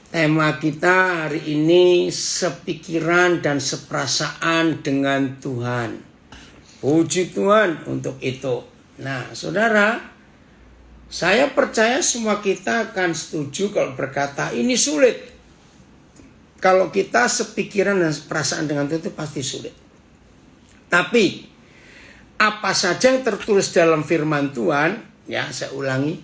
Tema kita hari ini sepikiran dan seperasaan dengan Tuhan. Puji Tuhan untuk itu. Nah, saudara, saya percaya semua kita akan setuju kalau berkata ini sulit. Kalau kita sepikiran dan seperasaan dengan Tuhan itu pasti sulit. Tapi apa saja yang tertulis dalam firman Tuhan, ya saya ulangi,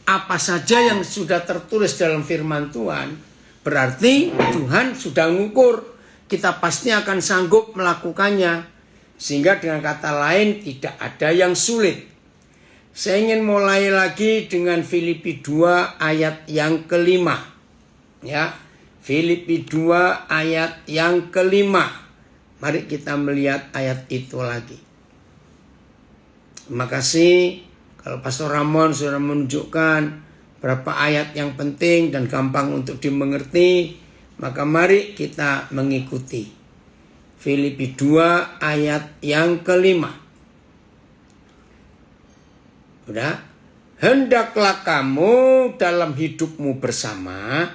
apa saja yang sudah tertulis dalam firman Tuhan, berarti Tuhan sudah mengukur kita pasti akan sanggup melakukannya. Sehingga dengan kata lain tidak ada yang sulit. Saya ingin mulai lagi dengan Filipi 2 ayat yang kelima. Ya, Filipi 2 ayat yang kelima. Mari kita melihat ayat itu lagi. Terima kasih kalau Pastor Ramon sudah menunjukkan berapa ayat yang penting dan gampang untuk dimengerti, maka mari kita mengikuti. Filipi 2 ayat yang kelima. Udah? Hendaklah kamu dalam hidupmu bersama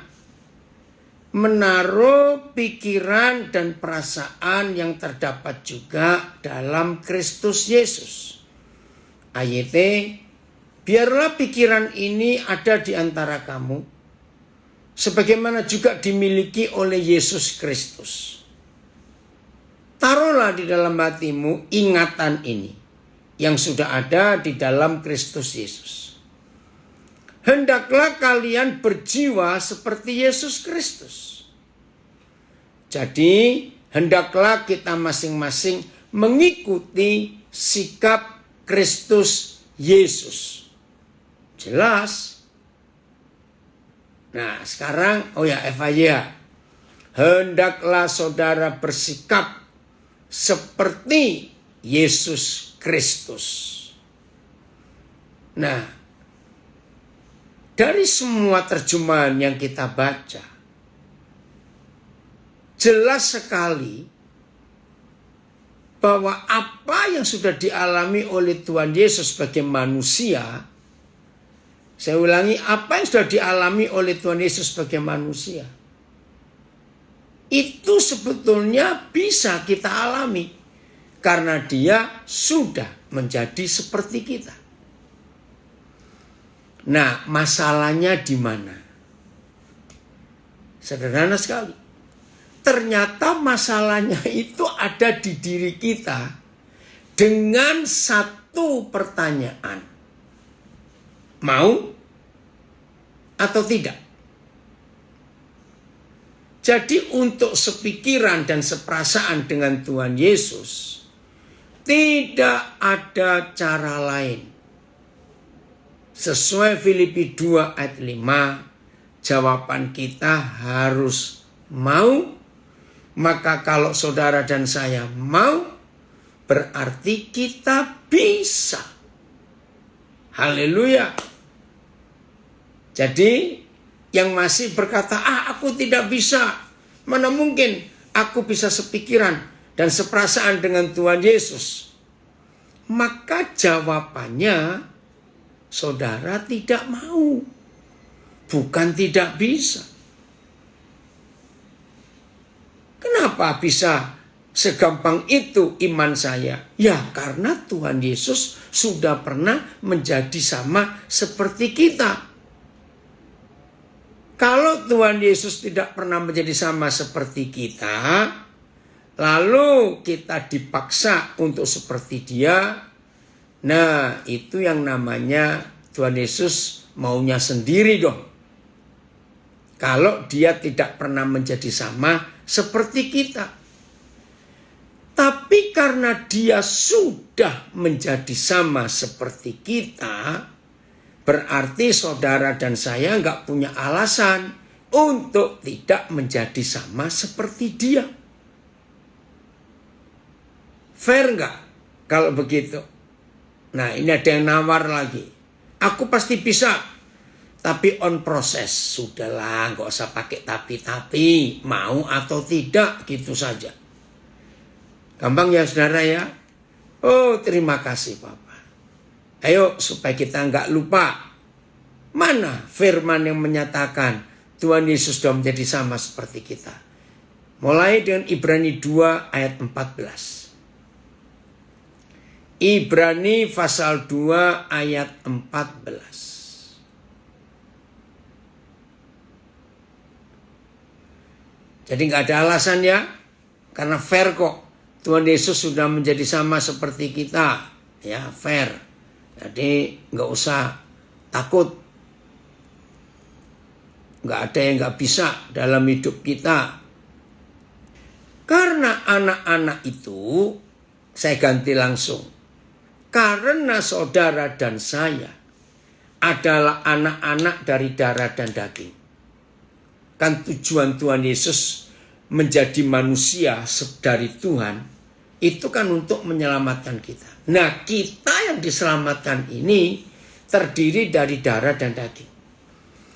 menaruh pikiran dan perasaan yang terdapat juga dalam Kristus Yesus. Ayat biarlah pikiran ini ada di antara kamu, sebagaimana juga dimiliki oleh Yesus Kristus. Taruhlah di dalam hatimu ingatan ini, yang sudah ada di dalam Kristus Yesus. Hendaklah kalian berjiwa seperti Yesus Kristus. Jadi, hendaklah kita masing-masing mengikuti sikap Kristus Yesus. Jelas. Nah sekarang FYI. Hendaklah saudara bersikap seperti Yesus Kristus. Nah, dari semua terjemahan yang kita baca, jelas sekali bahwa apa yang sudah dialami oleh Tuhan Yesus sebagai manusia, saya ulangi, apa yang sudah dialami oleh Tuhan Yesus sebagai manusia, itu sebetulnya bisa kita alami karena dia sudah menjadi seperti kita. Nah, masalahnya di mana? Sederhana sekali. Ternyata masalahnya itu ada di diri kita dengan satu pertanyaan. Mau atau tidak? Jadi untuk sepikiran dan seperasaan dengan Tuhan Yesus, tidak ada cara lain. Sesuai Filipi 2 ayat 5, jawaban kita harus mau. Maka kalau saudara dan saya mau, berarti kita bisa. Haleluya. Jadi yang masih berkata, aku tidak bisa. Mana mungkin aku bisa sepikiran dan seperasaan dengan Tuhan Yesus. Maka jawabannya, saudara tidak mau. Bukan tidak bisa. Kenapa bisa segampang itu iman saya? Ya karena Tuhan Yesus sudah pernah menjadi sama seperti kita. Kalau Tuhan Yesus tidak pernah menjadi sama seperti kita, lalu kita dipaksa untuk seperti dia, nah itu yang namanya Tuhan Yesus maunya sendiri dong. Kalau dia tidak pernah menjadi sama seperti kita. Tapi karena dia sudah menjadi sama seperti kita, berarti saudara dan saya nggak punya alasan untuk tidak menjadi sama seperti dia. Fair nggak kalau begitu? Nah ini ada yang nawar lagi. Aku pasti bisa, tapi on proses. Sudahlah, nggak usah pakai tapi. Mau atau tidak, gitu saja. Gampang ya saudara ya? Oh terima kasih Bapak. Ayo supaya kita nggak lupa. Mana firman yang menyatakan Tuhan Yesus sudah menjadi sama seperti kita. Mulai dengan Ibrani 2 ayat 14. Ibrani pasal 2 ayat 14. Jadi nggak ada alasan ya, karena fair kok. Tuhan Yesus sudah menjadi sama seperti kita, ya fair. Jadi nggak usah takut. Nggak ada yang nggak bisa dalam hidup kita. Karena anak-anak itu, saya ganti langsung. Karena saudara dan saya adalah anak-anak dari darah dan daging. Kan tujuan Tuhan Yesus menjadi manusia dari Tuhan, itu kan untuk menyelamatkan kita. Nah, kita yang diselamatkan ini terdiri dari darah dan daging.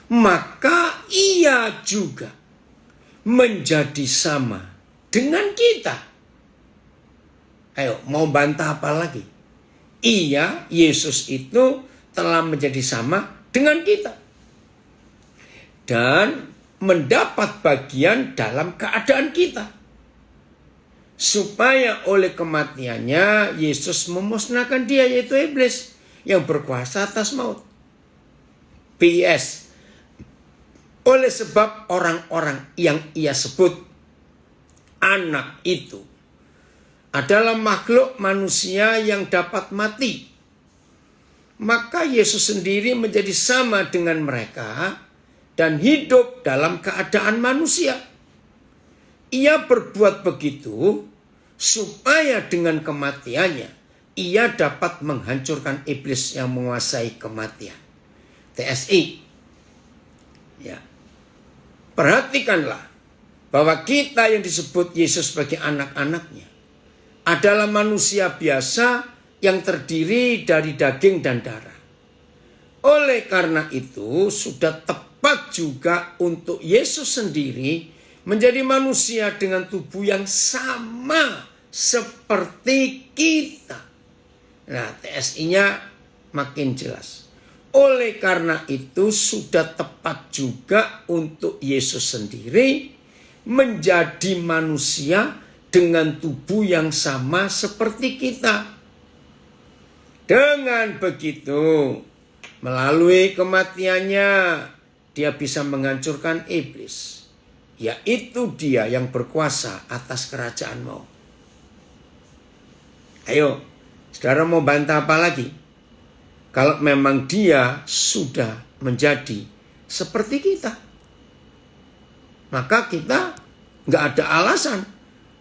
Maka ia juga menjadi sama dengan kita. Ayo, mau bantah apa lagi? Ia, Yesus itu telah menjadi sama dengan kita. Dan mendapat bagian dalam keadaan kita. Supaya oleh kematiannya Yesus memusnahkan dia, yaitu iblis yang berkuasa atas maut. PS. Oleh sebab orang-orang yang ia sebut anak itu adalah makhluk manusia yang dapat mati, maka Yesus sendiri menjadi sama dengan mereka dan hidup dalam keadaan manusia. Ia berbuat begitu supaya dengan kematiannya ia dapat menghancurkan iblis yang menguasai kematian. TSI. Ya. Perhatikanlah bahwa kita yang disebut Yesus sebagai anak-anaknya adalah manusia biasa yang terdiri dari daging dan darah. Oleh karena itu sudah tepat juga untuk Yesus sendiri menjadi manusia dengan tubuh yang sama seperti kita. Nah, TSI-nya makin jelas. Oleh karena itu sudah tepat juga untuk Yesus sendiri menjadi manusia dengan tubuh yang sama seperti kita. Dengan begitu, melalui kematiannya, dia bisa menghancurkan iblis. Yaitu dia yang berkuasa atas kerajaan maut. Ayo, saudara mau bantah apa lagi? Kalau memang dia sudah menjadi seperti kita, maka kita nggak ada alasan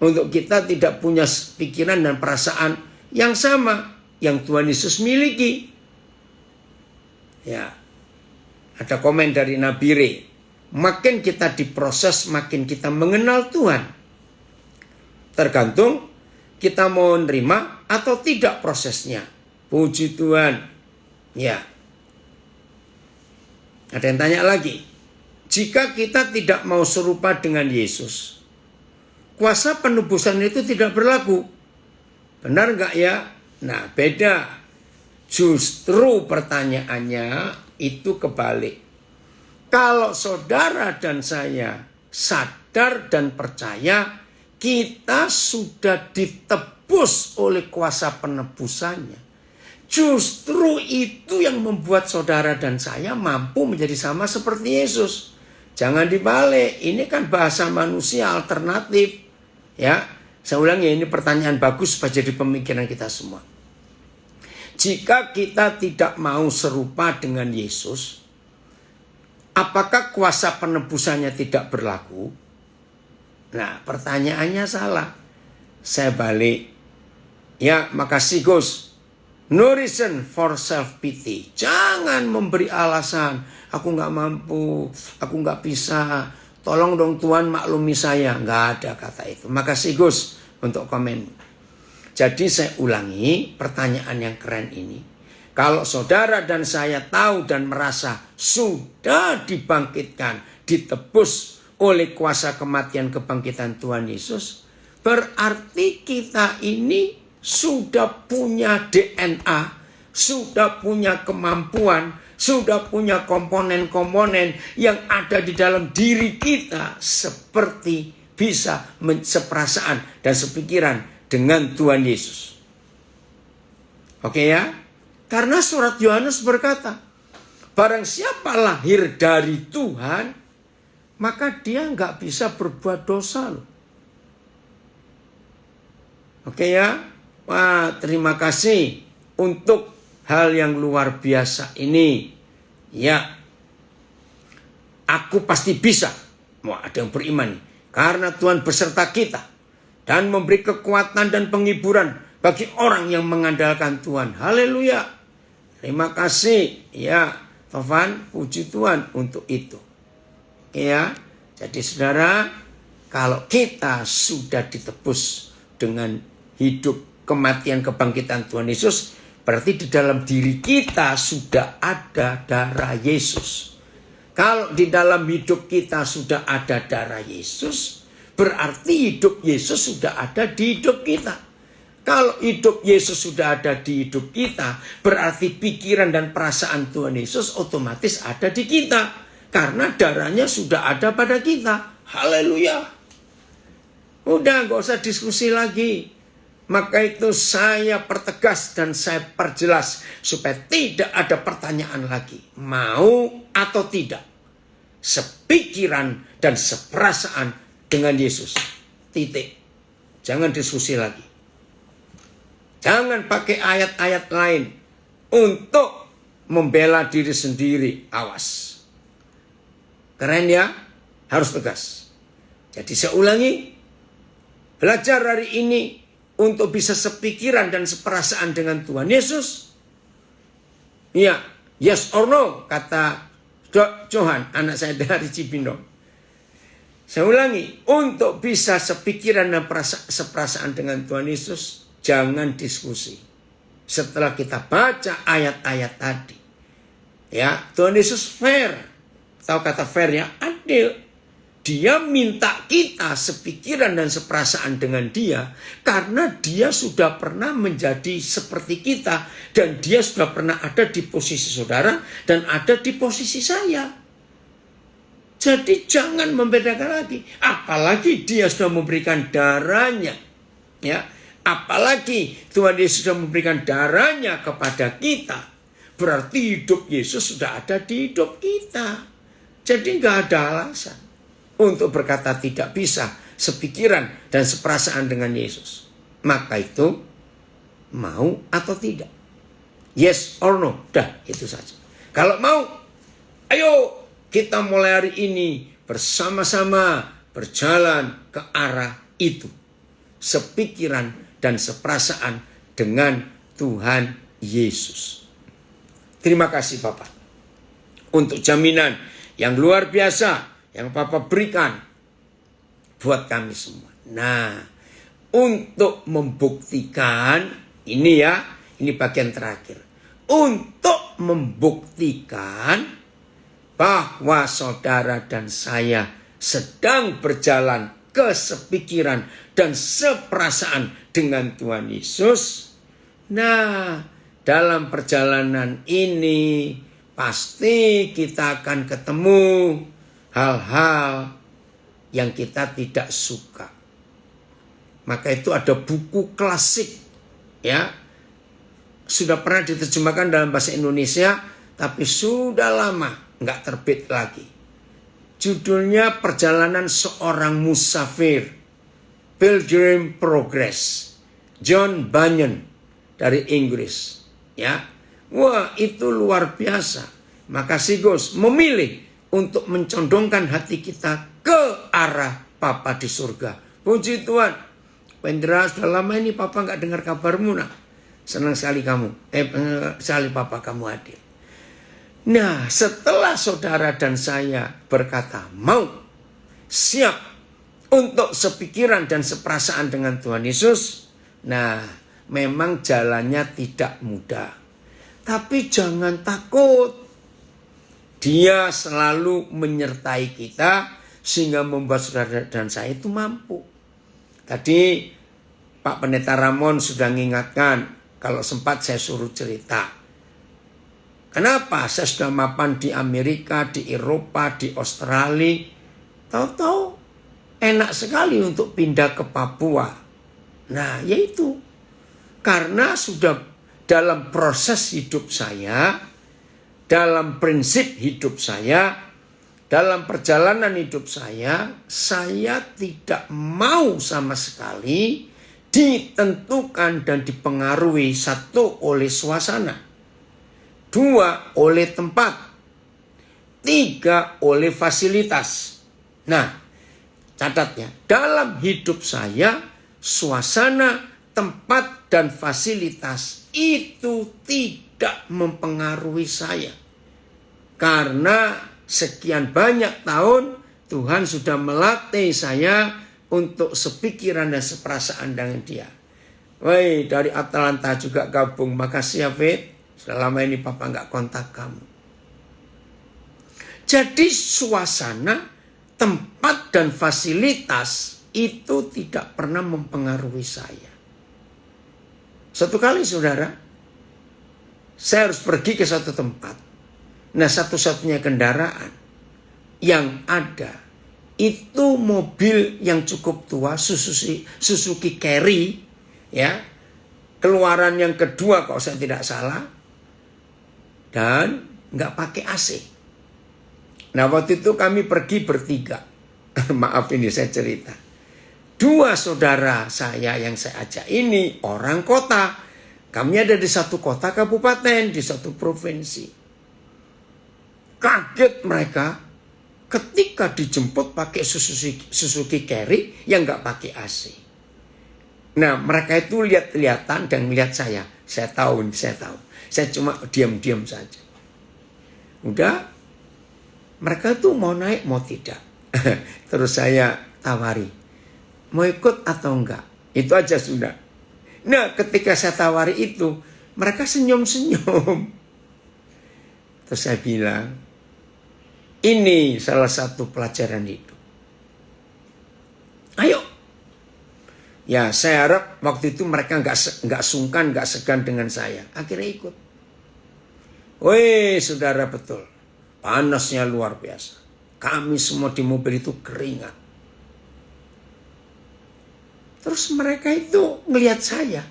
untuk kita tidak punya pikiran dan perasaan yang sama yang Tuhan Yesus miliki. Ya, ada komen dari Nabi Re. Makin kita diproses, makin kita mengenal Tuhan. Tergantung kita mau menerima atau tidak prosesnya. Puji Tuhan. Ya. Ada yang tanya lagi. Jika kita tidak mau serupa dengan Yesus, kuasa penebusan itu tidak berlaku. Benar nggak ya? Nah, beda. Justru pertanyaannya itu kebalik. Kalau saudara dan saya sadar dan percaya kita sudah ditebus oleh kuasa penebusannya, justru itu yang membuat saudara dan saya mampu menjadi sama seperti Yesus. Jangan dibalik, ini kan bahasa manusia alternatif. Ya, saya ulangi, ini pertanyaan bagus supaya jadi pemikiran kita semua. Jika kita tidak mau serupa dengan Yesus, apakah kuasa penebusannya tidak berlaku? Nah, pertanyaannya salah. Saya balik. Ya, makasih Gus. No reason for self-pity. Jangan memberi alasan. Aku nggak mampu, aku nggak bisa. Tolong dong Tuhan maklumi saya. Nggak ada kata itu. Makasih Gus untuk komen. Jadi saya ulangi pertanyaan yang keren ini. Kalau saudara dan saya tahu dan merasa sudah dibangkitkan, ditebus oleh kuasa kematian kebangkitan Tuhan Yesus, berarti kita ini sudah punya DNA, sudah punya kemampuan, sudah punya komponen-komponen yang ada di dalam diri kita seperti bisa seperasaan dan sepikiran dengan Tuhan Yesus. Oke ya? Karena surat Yohanes berkata, barang siapa lahir dari Tuhan, maka dia nggak bisa berbuat dosa loh. Oke ya? Wah, terima kasih untuk hal yang luar biasa ini. Ya, aku pasti bisa. Wah, ada yang beriman nih. Karena Tuhan beserta kita dan memberi kekuatan dan penghiburan bagi orang yang mengandalkan Tuhan. Haleluya. Terima kasih. Ya, Tovan, puji Tuhan untuk itu. Ya, jadi saudara, kalau kita sudah ditebus dengan hidup, kematian, kebangkitan Tuhan Yesus, berarti di dalam diri kita sudah ada darah Yesus. Kalau di dalam hidup kita sudah ada darah Yesus, berarti hidup Yesus sudah ada di hidup kita. Kalau hidup Yesus sudah ada di hidup kita, berarti pikiran dan perasaan Tuhan Yesus otomatis ada di kita. Karena darahnya sudah ada pada kita. Haleluya. Udah, gak usah diskusi lagi. Maka itu saya pertegas dan saya perjelas supaya tidak ada pertanyaan lagi. Mau atau tidak? Sepikiran dan seperasaan dengan Yesus. Titik. Jangan diskusi lagi. Jangan pakai ayat-ayat lain untuk membela diri sendiri. Awas. Keren ya? Harus tegas. Jadi saya ulangi. Belajar hari ini untuk bisa sepikiran dan seperasaan dengan Tuhan Yesus. Ya, yes or no, kata Johan, anak saya dari Cibinong. Saya ulangi, untuk bisa sepikiran dan seperasaan dengan Tuhan Yesus, jangan diskusi. Setelah kita baca ayat-ayat tadi, ya, Tuhan Yesus fair. Tahu kata fair ya? Adil. Dia minta kita sepikiran dan seperasaan dengan dia karena dia sudah pernah menjadi seperti kita dan dia sudah pernah ada di posisi saudara dan ada di posisi saya. Jadi jangan membedakan lagi. Apalagi dia sudah memberikan darahnya. Ya, apalagi Tuhan Yesus sudah memberikan darahnya kepada kita. Berarti hidup Yesus sudah ada di hidup kita. Jadi nggak ada alasan untuk berkata tidak bisa sepikiran dan seperasaan dengan Yesus. Maka itu mau atau tidak. Yes or no. Dah, itu saja. Kalau mau, ayo kita mulai hari ini bersama-sama berjalan ke arah itu. Sepikiran dan seperasaan dengan Tuhan Yesus. Terima kasih Bapak untuk jaminan yang luar biasa yang Bapak berikan buat kami semua. Nah, untuk membuktikan, ini ya, ini bagian terakhir. Untuk membuktikan bahwa saudara dan saya sedang berjalan ke sepikiran dan seperasaan dengan Tuhan Yesus. Nah, dalam perjalanan ini pasti kita akan ketemu hal-hal yang kita tidak suka. Maka itu ada buku klasik ya. Sudah pernah diterjemahkan dalam bahasa Indonesia tapi sudah lama nggak terbit lagi. Judulnya Perjalanan Seorang Musafir, Pilgrim Progress. John Bunyan dari Inggris ya. Wah, itu luar biasa. Maka si Gus memilih untuk mencondongkan hati kita ke arah Papa di surga. Puji Tuhan. Pendera, sudah lama ini Papa nggak dengar kabarmu nak. Senang sekali kamu. Sekali Papa kamu hadir. Nah, setelah saudara dan saya berkata mau, siap untuk sepikiran dan seperasaan dengan Tuhan Yesus. Nah, memang jalannya tidak mudah. Tapi jangan takut. Dia selalu menyertai kita sehingga membuat saudara dan saya itu mampu. Tadi Pak Pendeta Ramon sudah mengingatkan, kalau sempat saya suruh cerita. Kenapa saya sudah mapan di Amerika, di Eropa, di Australia, tahu-tahu enak sekali untuk pindah ke Papua. Nah, yaitu karena sudah dalam proses hidup saya, dalam prinsip hidup saya, dalam perjalanan hidup saya tidak mau sama sekali ditentukan dan dipengaruhi, satu, oleh suasana, dua, oleh tempat, tiga, oleh fasilitas. Nah, catat ya, dalam hidup saya, suasana, tempat, dan fasilitas itu tidak mempengaruhi saya. Karena sekian banyak tahun Tuhan sudah melatih saya untuk sepikiran dan seperasaan dengan Dia. Woi, dari Atlanta juga gabung. Makasih ya, Fit. Selama ini Papa nggak kontak kamu. Jadi suasana, tempat, dan fasilitas itu tidak pernah mempengaruhi saya. Satu kali, saudara, saya harus pergi ke satu tempat. Nah, satu-satunya kendaraan yang ada itu mobil yang cukup tua, Suzuki Carry, ya, keluaran yang kedua kalau saya tidak salah, dan nggak pakai AC. Nah, waktu itu kami pergi bertiga. Maaf ini saya cerita. Dua saudara saya yang saya ajak ini orang kota. Kami ada di satu kota kabupaten, di satu provinsi. Kaget mereka ketika dijemput pakai Suzuki Carry yang nggak pakai AC. Nah, mereka itu lihat-lihatan dan melihat saya. Saya tahu. Saya cuma diam-diam saja. Udah, mereka itu mau naik mau tidak. Terus saya tawari, mau ikut atau enggak? Itu aja sudah. Nah, ketika saya tawari itu, mereka senyum-senyum. Terus saya bilang, ini salah satu pelajaran hidup. Ayo. Ya, saya harap waktu itu mereka nggak sungkan, nggak segan dengan saya. Akhirnya ikut. Woi, saudara, betul. Panasnya luar biasa. Kami semua di mobil itu keringat. Terus mereka itu ngelihat saya.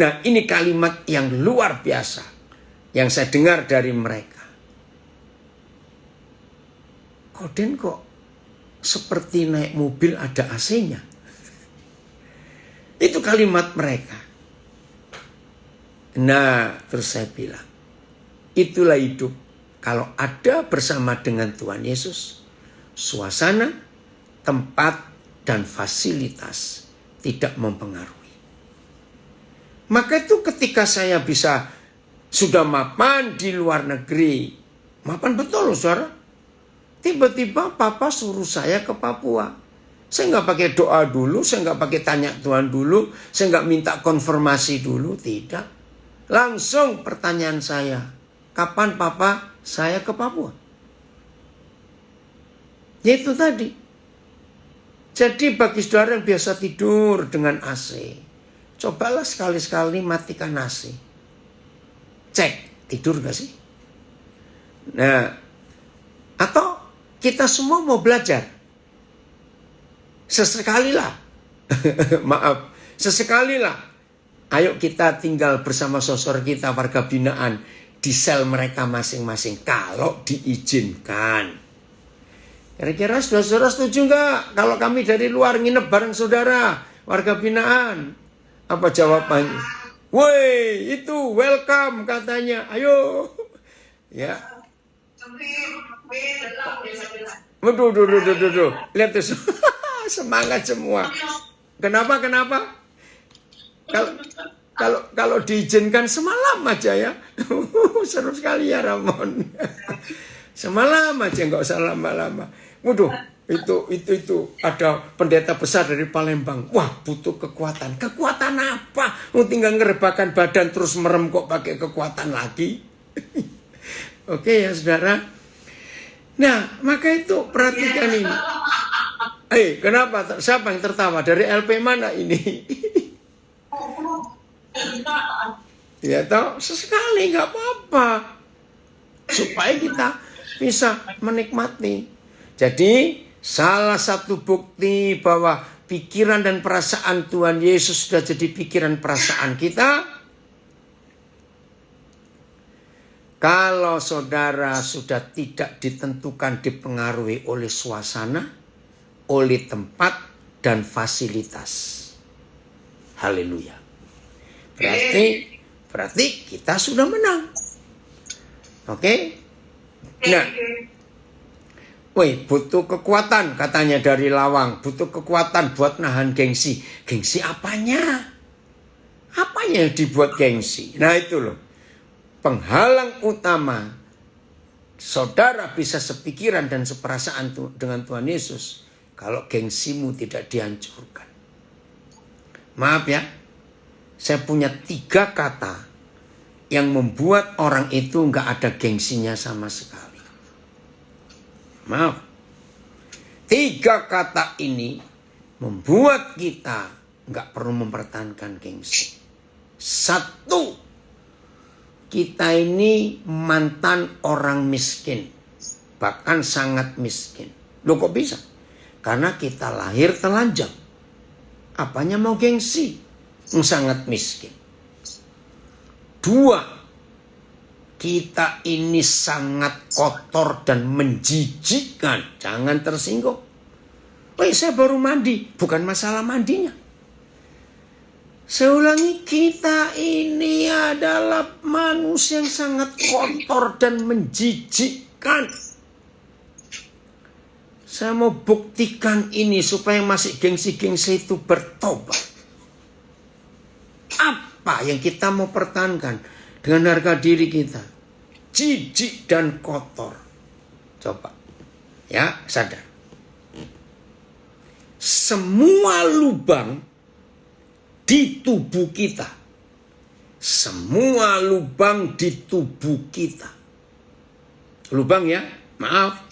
Nah, ini kalimat yang luar biasa yang saya dengar dari mereka. Koden kok seperti naik mobil ada AC-nya. Itu kalimat mereka. Nah, terus saya bilang, itulah hidup. Kalau ada bersama dengan Tuhan Yesus, suasana, tempat, dan fasilitas tidak mempengaruhi. Maka itu ketika saya bisa sudah mapan di luar negeri, mapan betul loh, saudara. Tiba-tiba Papa suruh saya ke Papua. Saya nggak pakai doa dulu, saya nggak pakai tanya Tuhan dulu, saya nggak minta konfirmasi dulu, tidak. Langsung pertanyaan saya, kapan Papa saya ke Papua? Yaitu tadi. Jadi bagi saudara yang biasa tidur dengan AC, cobalah sekali-sekali matikan AC. Cek, tidur gak sih? Nah, atau kita semua mau belajar. Sesekalilah. Maaf, sesekalilah. Ayo kita tinggal bersama saudara kita, warga binaan, di sel mereka masing-masing. Kalau diizinkan. Kira-kira saudara setuju nggak? Kalau kami dari luar nginep bareng saudara, warga binaan. Apa jawabannya? Woi, itu welcome katanya. Ayo. Ya. Waduh. Lihat tuh. Semangat semua. Kenapa? Kalau diizinkan semalam aja ya. Seru sekali ya Ramon. Semalam aja, nggak usah lama-lama. Waduh, itu ada pendeta besar dari Palembang. Wah, butuh kekuatan. Kekuatan apa? Mau tinggal ngerebakan badan terus merem kok pakai kekuatan lagi. Oke ya saudara. Nah, maka itu perhatikan ini. Kenapa? Siapa yang tertawa? Dari LP mana ini? Ya toh, sesekali nggak apa-apa. Supaya kita bisa menikmati. Jadi salah satu bukti bahwa pikiran dan perasaan Tuhan Yesus sudah jadi pikiran perasaan kita. Kalau saudara sudah tidak ditentukan dipengaruhi oleh suasana, oleh tempat dan fasilitas. Haleluya. Berarti kita sudah menang. Oke? Nah, butuh kekuatan katanya dari Lawang. Butuh kekuatan buat nahan gengsi. Gengsi apanya? Apanya yang dibuat gengsi? Nah itu loh. Penghalang utama saudara bisa sepikiran dan seperasaan dengan Tuhan Yesus kalau gengsimu tidak dihancurkan. Maaf ya, saya punya 3 kata yang membuat orang itu nggak ada gengsinya sama sekali. Maaf, 3 kata ini membuat kita nggak perlu mempertahankan gengsi. 1, kita ini mantan orang miskin. Bahkan sangat miskin. Loh kok bisa? Karena kita lahir telanjang. Apanya mau gengsi? Sangat miskin. 2, kita ini sangat kotor dan menjijikkan. Jangan tersinggung. Saya baru mandi. Bukan masalah mandinya. Saya ulangi, kita ini adalah manusia yang sangat kotor dan menjijikkan. Saya mau buktikan ini supaya masih gengsi-gengsi itu bertobat. Apa yang kita mau pertahankan dengan harga diri kita? Jijik dan kotor. Coba. Ya, sadar. Semua lubang di tubuh kita. Semua lubang di tubuh kita. Lubang ya, maaf.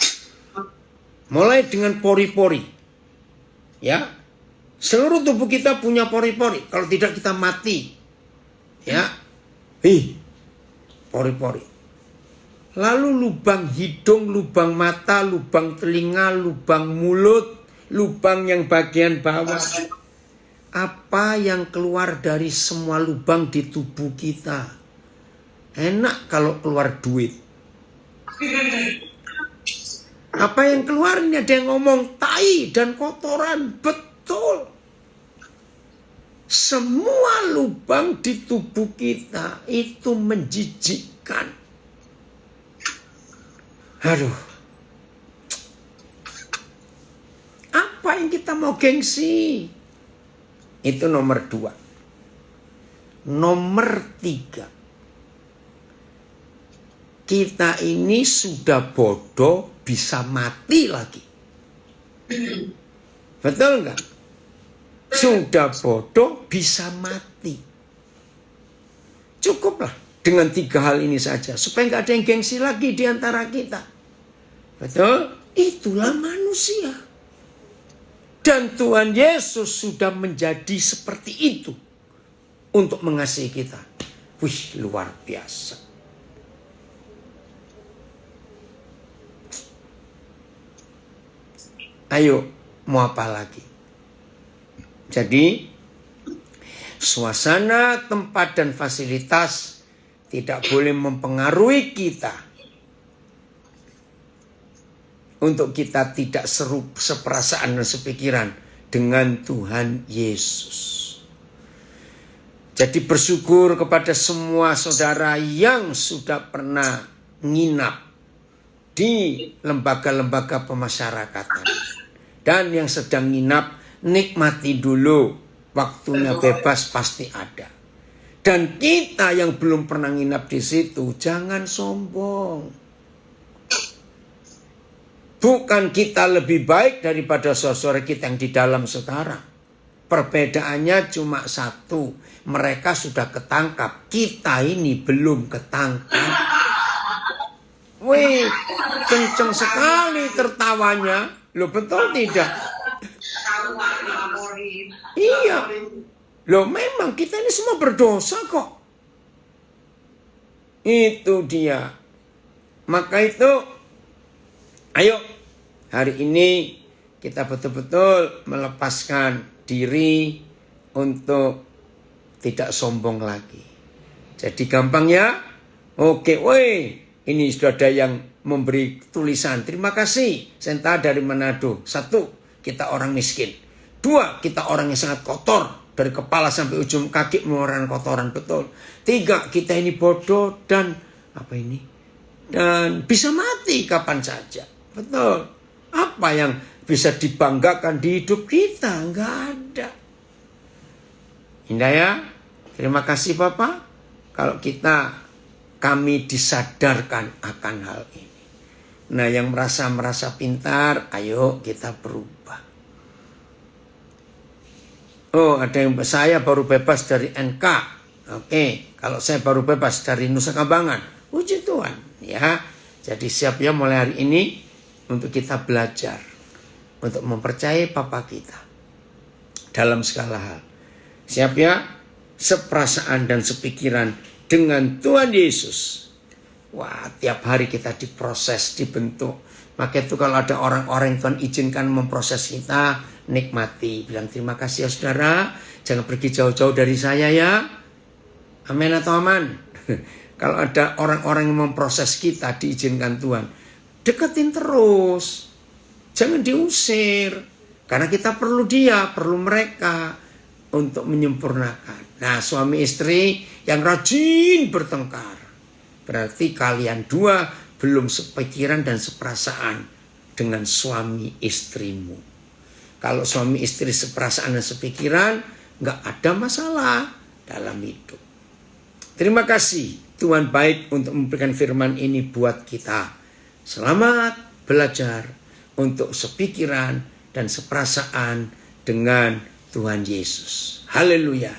Mulai dengan pori-pori. Ya. Seluruh tubuh kita punya pori-pori. Kalau tidak kita mati. Ya. Pori-pori. Lalu lubang hidung, lubang mata, lubang telinga, lubang mulut, lubang yang bagian bawah. Apa yang keluar dari semua lubang di tubuh kita? Enak kalau keluar duit. Apa yang keluar ini ada yang ngomong tai dan kotoran. Betul. Semua lubang di tubuh kita itu menjijikkan. Aduh. Apa yang kita mau gengsi? Itu nomor 2. Nomor 3. Kita ini sudah bodoh bisa mati lagi. Betul enggak? Sudah bodoh bisa mati. Cukuplah dengan 3 hal ini saja. Supaya enggak ada yang gengsi lagi di antara kita. Betul? Itulah manusia. Dan Tuhan Yesus sudah menjadi seperti itu untuk mengasihi kita. Wih, luar biasa. Ayo, mau apa lagi? Jadi, suasana, tempat, dan fasilitas tidak boleh mempengaruhi kita. Untuk kita tidak seperasaan dan sepikiran dengan Tuhan Yesus. Jadi bersyukur kepada semua saudara yang sudah pernah nginap di lembaga-lembaga pemasyarakatan. Dan yang sedang nginap, nikmati dulu. Waktunya bebas pasti ada. Dan kita yang belum pernah nginap di situ, jangan sombong. Bukan kita lebih baik daripada saudara kita yang di dalam sekarang. Perbedaannya cuma satu. Mereka sudah ketangkap. Kita ini belum ketangkap. Wih, kenceng sekali tertawanya. Loh, betul tidak? Iya. Loh, memang kita ini semua berdosa kok. Itu dia. Maka itu, ayo hari ini kita betul-betul melepaskan diri untuk tidak sombong lagi. Jadi gampang ya. Oke, woi, ini sudah ada yang memberi tulisan. Terima kasih, Senta dari Manado. 1, kita orang miskin. 2, kita orang yang sangat kotor. Dari kepala sampai ujung kaki mengeluarkan kotoran, betul. 3, kita ini bodoh dan apa ini? Dan bisa mati kapan saja. Betul. Apa yang bisa dibanggakan di hidup kita? Enggak ada. Indah ya? Terima kasih Bapak. Kalau kami disadarkan akan hal ini. Nah, yang merasa pintar, ayo kita berubah. Oh, ada yang saya baru bebas dari NK. Oke, kalau saya baru bebas dari Nusa Kambangan. Puji Tuhan, ya. Jadi siap ya mulai hari ini untuk kita belajar. Untuk mempercayai Papa kita. Dalam segala hal. Siap ya? Seperasaan dan sepikiran dengan Tuhan Yesus. Wah, tiap hari kita diproses, dibentuk. Maka itu kalau ada orang-orang yang Tuhan izinkan memproses kita, nikmati. Bilang terima kasih ya saudara. Jangan pergi jauh-jauh dari saya ya. Amin atau aman? Kalau ada orang-orang yang memproses kita, diizinkan Tuhan, deketin terus. Jangan diusir. Karena kita perlu dia, perlu mereka untuk menyempurnakan. Nah, suami istri yang rajin bertengkar. Berarti kalian dua belum sepikiran dan seperasaan dengan suami istrimu. Kalau suami istri seperasaan dan sepikiran, nggak ada masalah dalam hidup. Terima kasih Tuhan baik untuk memberikan firman ini buat kita. Selamat belajar untuk sepikiran dan seperasaan dengan Tuhan Yesus. Haleluya.